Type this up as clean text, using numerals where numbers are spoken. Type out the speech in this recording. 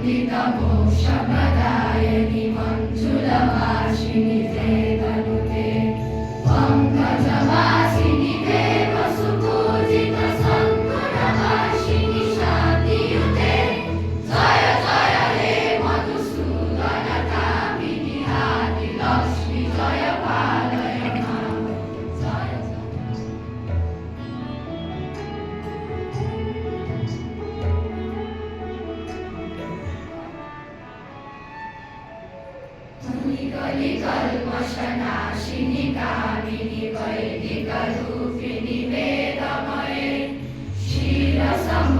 अमृतमोक्षप्रदायिनि मञ्जुलवासिनि ते तनुते पङ्कजवासिनि देवसुपूजितसद्गुणवर्षिणि शान्तियुते जय जय हे मधुसूदनकामिनि आदिलक्ष्मि जय पालय मां जय कलिकल्मषनाशिनि कामिनि वैदिकरूपिणि वेदमये क्षीरसम्